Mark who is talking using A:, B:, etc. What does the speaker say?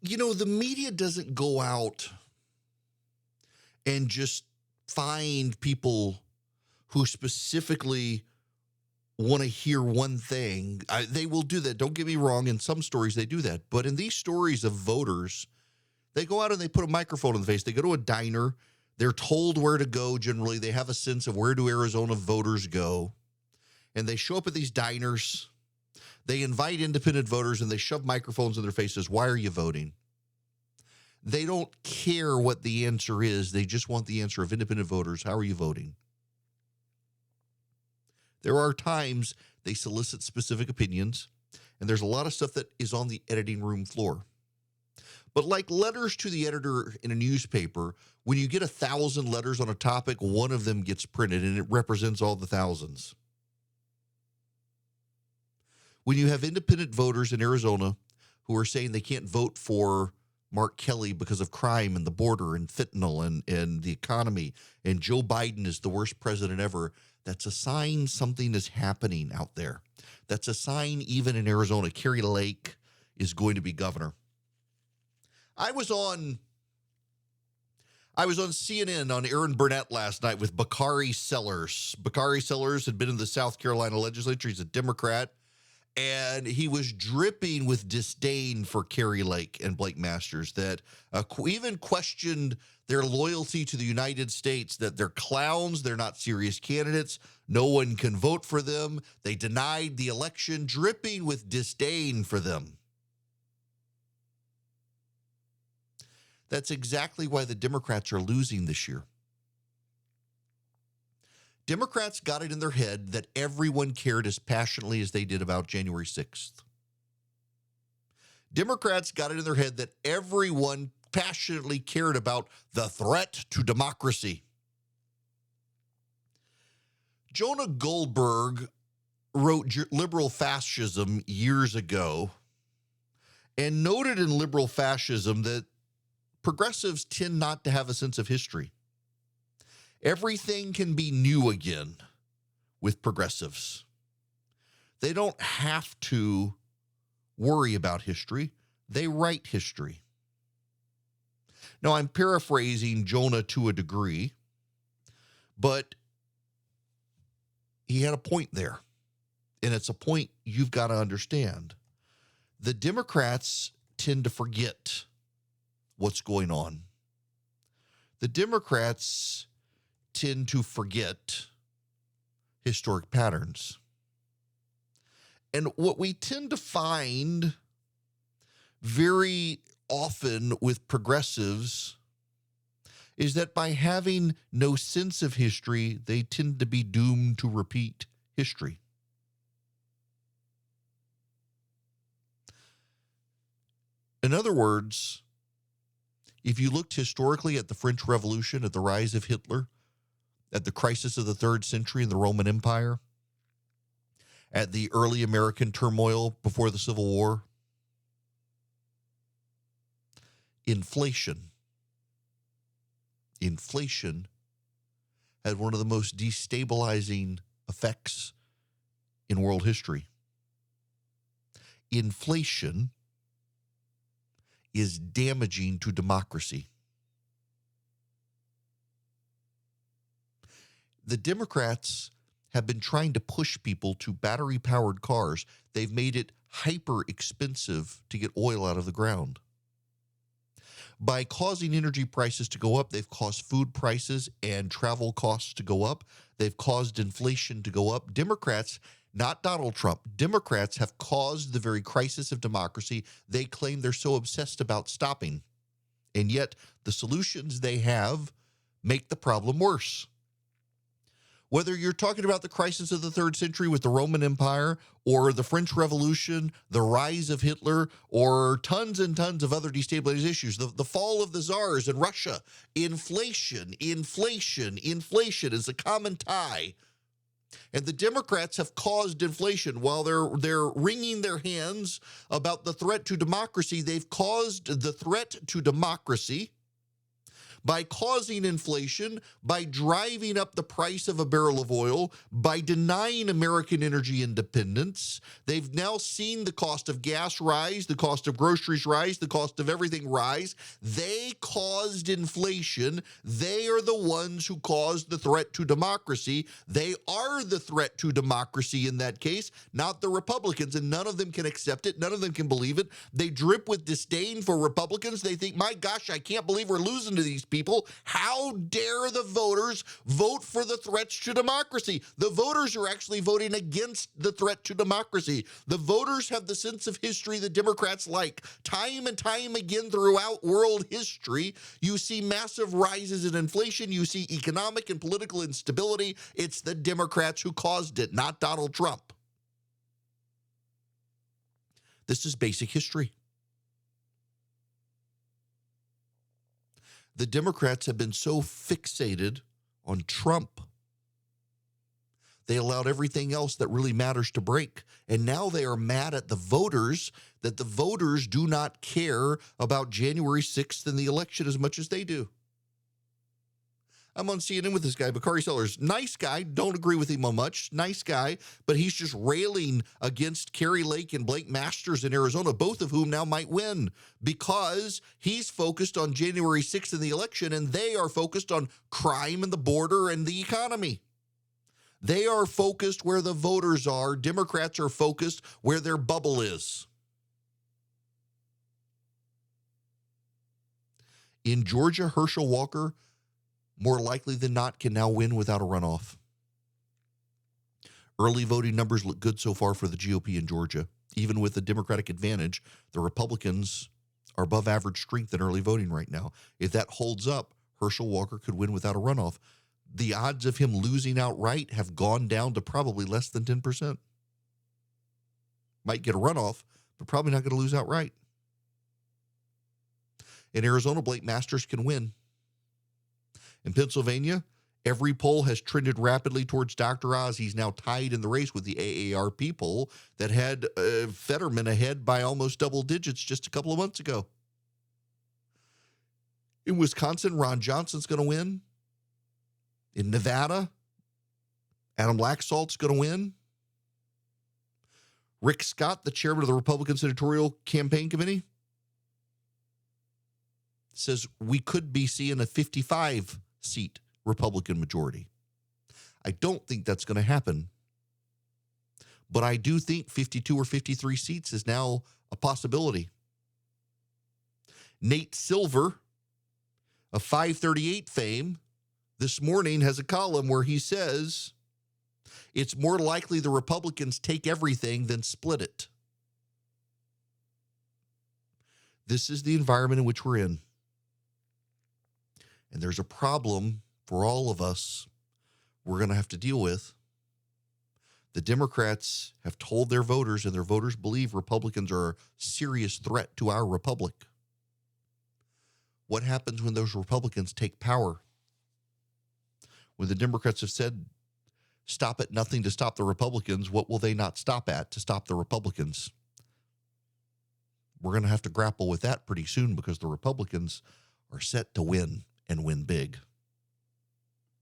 A: The media doesn't go out and just find people who specifically want to hear one thing. They will do that. Don't get me wrong. In some stories, they do that. But in these stories of voters, they go out and they put a microphone in the face. They go to a diner. They're told where to go. Generally, they have a sense of where do Arizona voters go. And they show up at these diners. They invite independent voters and they shove microphones in their faces. Why are you voting? They don't care what the answer is. They just want the answer of independent voters. How are you voting? There are times they solicit specific opinions, and there's a lot of stuff that is on the editing room floor. But like letters to the editor in a newspaper, when you get 1,000 letters on a topic, one of them gets printed, and it represents all the thousands. When you have independent voters in Arizona who are saying they can't vote for Mark Kelly because of crime and the border and fentanyl and the economy, and Joe Biden is the worst president ever, that's a sign something is happening out there. That's a sign even in Arizona. Kari Lake is going to be governor. I was on CNN on Aaron Burnett last night with Bakari Sellers. Bakari Sellers had been in the South Carolina legislature. He's a Democrat. And he was dripping with disdain for Kari Lake and Blake Masters, that even questioned their loyalty to the United States, that they're clowns, they're not serious candidates, no one can vote for them. They denied the election, dripping with disdain for them. That's exactly why the Democrats are losing this year. Democrats got it in their head that everyone cared as passionately as they did about January 6th. Democrats got it in their head that everyone passionately cared about the threat to democracy. Jonah Goldberg wrote Liberal Fascism years ago and noted in Liberal Fascism that progressives tend not to have a sense of history. Everything can be new again with progressives. They don't have to worry about history. They write history. Now, I'm paraphrasing Jonah to a degree, but he had a point there, and it's a point you've got to understand. The Democrats tend to forget what's going on. The Democrats tend to forget historic patterns. And what we tend to find very often with progressives is that by having no sense of history, they tend to be doomed to repeat history. In other words, if you looked historically at the French Revolution, at the rise of Hitler, at the crisis of the 3rd century in the Roman Empire, at the early American turmoil before the Civil War, inflation had one of the most destabilizing effects in world history. Inflation is damaging to democracy. The Democrats have been trying to push people to battery-powered cars. They've made it hyper expensive to get oil out of the ground. By causing energy prices to go up, they've caused food prices and travel costs to go up. They've caused inflation to go up. Democrats, not Donald Trump, Democrats have caused the very crisis of democracy they claim they're so obsessed about stopping. And yet the solutions they have make the problem worse. Whether you're talking about the crisis of the 3rd century with the Roman Empire or the French Revolution, the rise of Hitler, or tons and tons of other destabilizing issues, the fall of the czars in Russia, inflation is a common tie. And the Democrats have caused inflation. While they're wringing their hands about the threat to democracy, they've caused the threat to democracy by causing inflation, by driving up the price of a barrel of oil, by denying American energy independence. They've now seen the cost of gas rise, the cost of groceries rise, the cost of everything rise. They caused inflation. They are the ones who caused the threat to democracy. They are the threat to democracy in that case, not the Republicans, and none of them can accept it. None of them can believe it. They drip with disdain for Republicans. They think, my gosh, I can't believe we're losing to these people. How dare the voters vote for the threats to democracy? The voters are actually voting against the threat to democracy. The voters have the sense of history the Democrats like. Time and time again throughout world history, you see massive rises in inflation. You see economic and political instability. It's the Democrats who caused it, not Donald Trump. This is basic history. The Democrats have been so fixated on Trump, they allowed everything else that really matters to break. And now they are mad at the voters that the voters do not care about January 6th and the election as much as they do. I'm on CNN with this guy, Bakari Sellers. Nice guy. Don't agree with him on much. Nice guy. But he's just railing against Kari Lake and Blake Masters in Arizona, both of whom now might win because he's focused on January 6th and the election, and they are focused on crime and the border and the economy. They are focused where the voters are. Democrats are focused where their bubble is. In Georgia, Herschel Walker, more likely than not, can now win without a runoff. Early voting numbers look good so far for the GOP in Georgia. Even with the Democratic advantage, the Republicans are above average strength in early voting right now. If that holds up, Herschel Walker could win without a runoff. The odds of him losing outright have gone down to probably less than 10%. Might get a runoff, but probably not going to lose outright. In Arizona, Blake Masters can win. In Pennsylvania, every poll has trended rapidly towards Dr. Oz. He's now tied in the race with the AARP poll that had Fetterman ahead by almost double digits just a couple of months ago. In Wisconsin, Ron Johnson's going to win. In Nevada, Adam Laxalt's going to win. Rick Scott, the chairman of the Republican Senatorial Campaign Committee, says we could be seeing a 55-seat Republican majority. I don't think that's going to happen. But I do think 52 or 53 seats is now a possibility. Nate Silver of 538 fame this morning has a column where he says it's more likely the Republicans take everything than split it. This is the environment in which we're in. And there's a problem for all of us we're going to have to deal with. The Democrats have told their voters, and their voters believe Republicans are a serious threat to our republic. What happens when those Republicans take power? When the Democrats have said, stop at nothing to stop the Republicans, what will they not stop at to stop the Republicans? We're going to have to grapple with that pretty soon because the Republicans are set to win and win big.